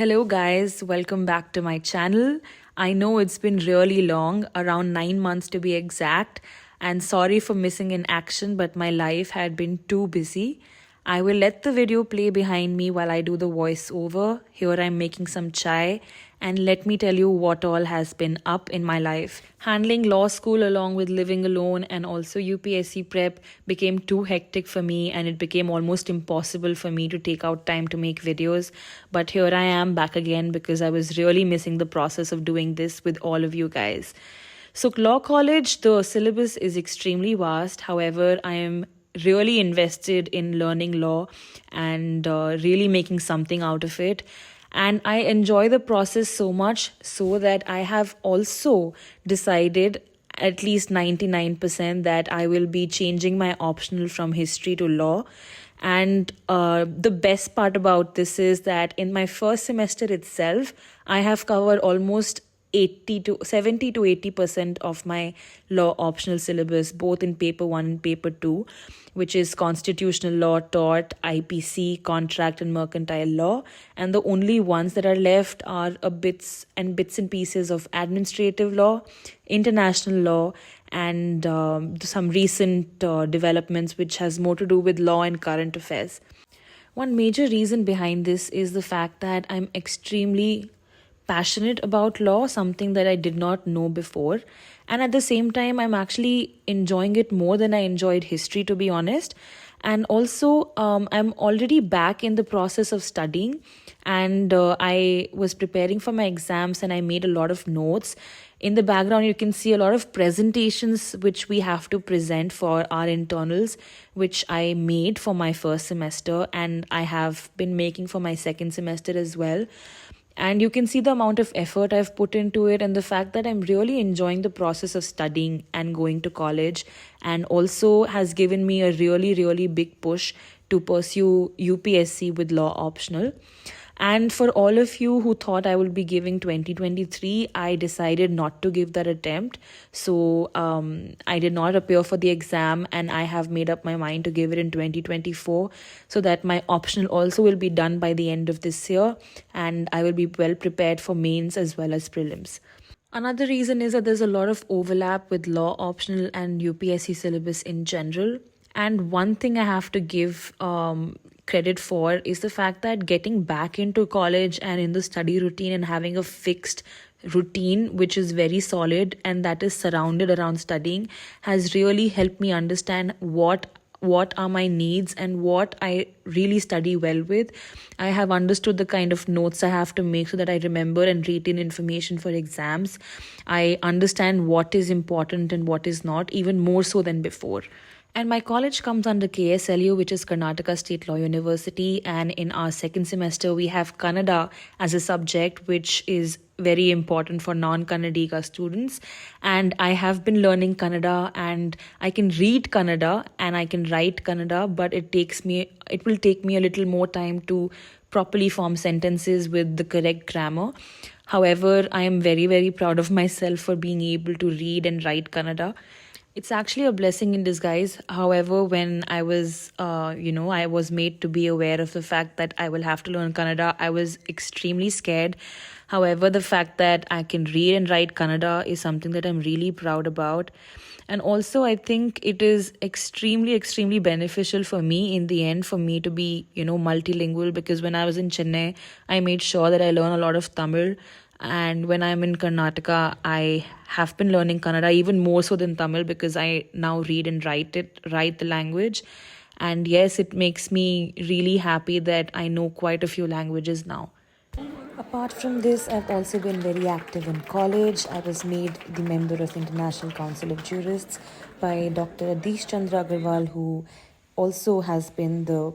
Hello, guys. Welcome back to my channel. I know it's been really long, around 9 months to be exact, and sorry for missing in action, but my life had been too busy. I will let the video play behind me while I do the voiceover. Here I'm making some chai, and let me tell you what all has been up in my life. Handling law school along with living alone and also UPSC prep became too hectic for me, and it became almost impossible for me to take out time to make videos. But here I am back again because I was really missing the process of doing this with all of you guys. So, Law College, the syllabus is extremely vast. However, I am really invested in learning law and really making something out of it. And I enjoy the process so much so that I have also decided at least 99% that I will be changing my optional from history to law. And the best part about this is that in my first semester itself, I have covered almost 80 to 70 to 80% of my law optional syllabus, both in paper 1 and paper 2, which is constitutional law, tort, IPC, contract and mercantile law. And the only ones that are left are bits and pieces of administrative law, international law, and some recent developments which has more to do with law and current affairs. One major reason behind this is the fact that I'm extremely passionate about law, something that I did not know before. And at the same time, I'm actually enjoying it more than I enjoyed history, to be honest. And also, I'm already back in the process of studying, and I was preparing for my exams and I made a lot of notes. In the background, you can see a lot of presentations which we have to present for our internals, which I made for my first semester and I have been making for my second semester as well. And you can see the amount of effort I've put into it and the fact that I'm really enjoying the process of studying and going to college, and also has given me a really, really big push to pursue UPSC with law optional. And for all of you who thought I would be giving 2023, I decided not to give that attempt. So I did not appear for the exam, and I have made up my mind to give it in 2024 so that my optional also will be done by the end of this year, and I will be well prepared for mains as well as prelims. Another reason is that there's a lot of overlap with law optional and UPSC syllabus in general. And one thing I have to give credit for is the fact that getting back into college and in the study routine and having a fixed routine which is very solid and that is surrounded around studying has really helped me understand what are my needs and what I really study well with. I have understood the kind of notes I have to make so that I remember and retain information for exams. I understand what is important and what is not, even more so than before. And my college comes under KSLU, which is Karnataka State Law University. And in our second semester, we have Kannada as a subject, which is very important for non-Kannadiga students. And I have been learning Kannada, and I can read Kannada and I can write Kannada, but it will take me a little more time to properly form sentences with the correct grammar. However, I am very, very proud of myself for being able to read and write Kannada. It's actually a blessing in disguise. However, when I was, I was made to be aware of the fact that I will have to learn Kannada, I was extremely scared. However, the fact that I can read and write Kannada is something that I'm really proud about. And also, I think it is extremely, extremely beneficial for me in the end for me to be, multilingual, because when I was in Chennai, I made sure that I learn a lot of Tamil. And when I'm in Karnataka, I have been learning Kannada even more so than Tamil because I now read and write the language. And yes, it makes me really happy that I know quite a few languages now. Apart from this, I've also been very active in college. I was made the member of International Council of Jurists by Dr. Aditi Singh, who also has been the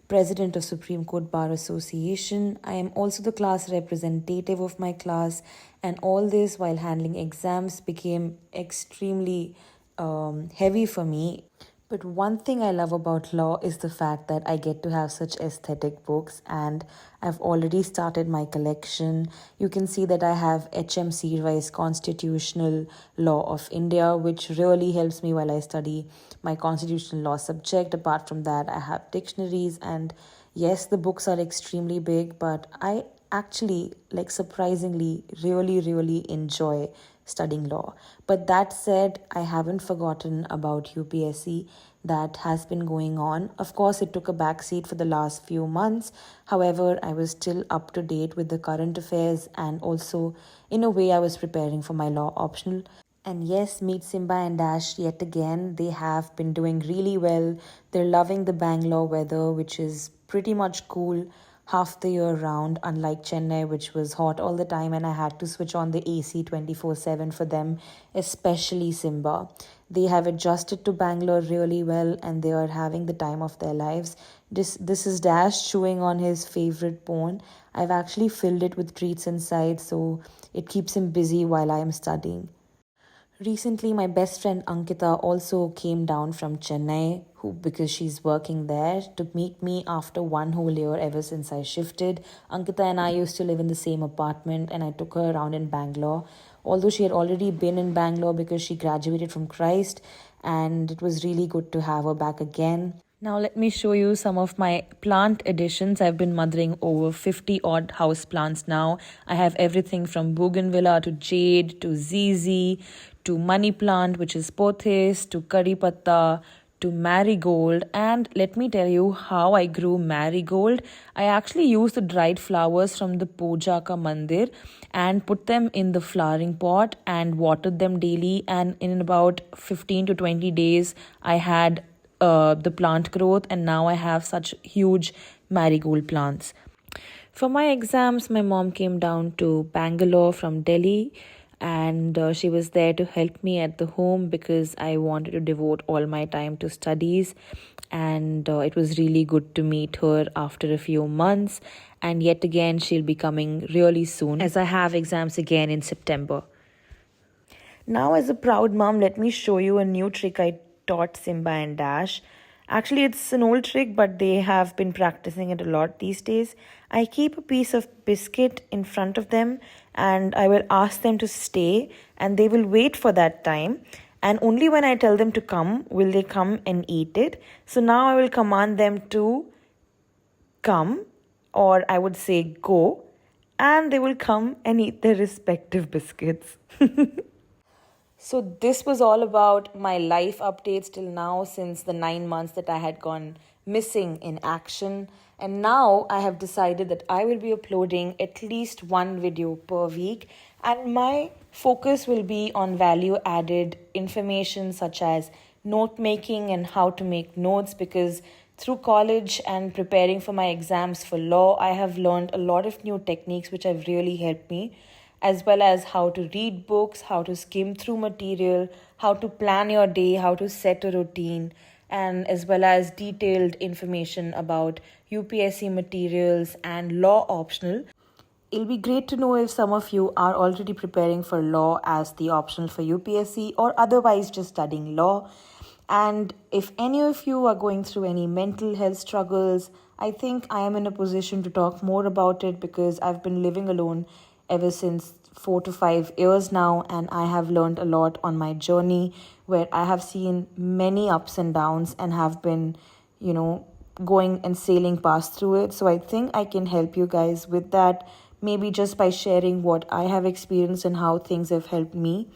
president of Supreme Court Bar Association. I am also the class representative of my class, and all this while handling exams became extremely heavy for me. But one thing I love about law is the fact that I get to have such aesthetic books, and I've already started my collection. You can see that I have HMC Rice Constitutional Law of India, which really helps me while I study my constitutional law subject. Apart from that, I have dictionaries, and yes, the books are extremely big, but I actually, like surprisingly, really enjoy studying law. But that said, I haven't forgotten about UPSC that has been going on. Of course, it took a backseat for the last few months. However, I was still up to date with the current affairs, and also, in a way, I was preparing for my law optional. And yes, meet Simba and Dash yet again. They have been doing really well. They're loving the Bangalore weather, which is pretty much cool half the year round, unlike Chennai, which was hot all the time, and I had to switch on the AC 24/7 for them, especially Simba. They have adjusted to Bangalore really well, and they are having the time of their lives. This is Dash chewing on his favorite bone. I've actually filled it with treats inside, so it keeps him busy while I am studying. Recently, my best friend Ankita also came down from Chennai, who because she's working there, to meet me after one whole year ever since I shifted. Ankita and I used to live in the same apartment, and I took her around in Bangalore. Although she had already been in Bangalore because she graduated from Christ, and it was really good to have her back again. Now let me show you some of my plant additions. I've been mothering over 50 odd house plants now. I have everything from bougainvillea to jade to zizi to money plant, which is pothos, to curry patta, to marigold. And let me tell you how I grew marigold. I actually used the dried flowers from the puja ka mandir and put them in the flowering pot and watered them daily, and in about 15 to 20 days I had the plant growth, and now I have such huge marigold plants. For my exams, my mom came down to Bangalore from Delhi, and she was there to help me at the home because I wanted to devote all my time to studies. And it was really good to meet her after a few months. And yet again, she'll be coming really soon as I have exams again in September. Now, as a proud mom, let me show you a new trick I taught Simba and Dash. Actually, it's an old trick, but they have been practicing it a lot these days. I keep a piece of biscuit in front of them, and I will ask them to stay, and they will wait for that time. And only when I tell them to come will they come and eat it. So now I will command them to come, or I would say go, and they will come and eat their respective biscuits. So this was all about my life updates till now, since the 9 months that I had gone missing in action. And now I have decided that I will be uploading at least one video per week, and my focus will be on value added information such as note making and how to make notes, because through college and preparing for my exams for law, I have learned a lot of new techniques which have really helped me, as well as how to read books, how to skim through material, how to plan your day, how to set a routine, and as well as detailed information about UPSC materials and law optional. It'll be great to know if some of you are already preparing for law as the optional for UPSC, or otherwise just studying law. And if any of you are going through any mental health struggles, I think I am in a position to talk more about it, because I've been living alone ever since 4 to 5 years now, and I have learned a lot on my journey, where I have seen many ups and downs and have been, going and sailing past through it. So I think I can help you guys with that, maybe just by sharing what I have experienced and how things have helped me.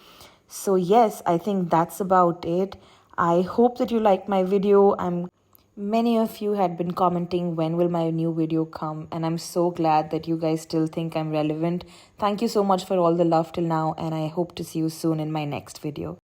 So yes, I think that's about it. I hope that you liked my video. Many of you had been commenting when will my new video come, and I'm so glad that you guys still think I'm relevant. Thank you so much for all the love till now, and I hope to see you soon in my next video.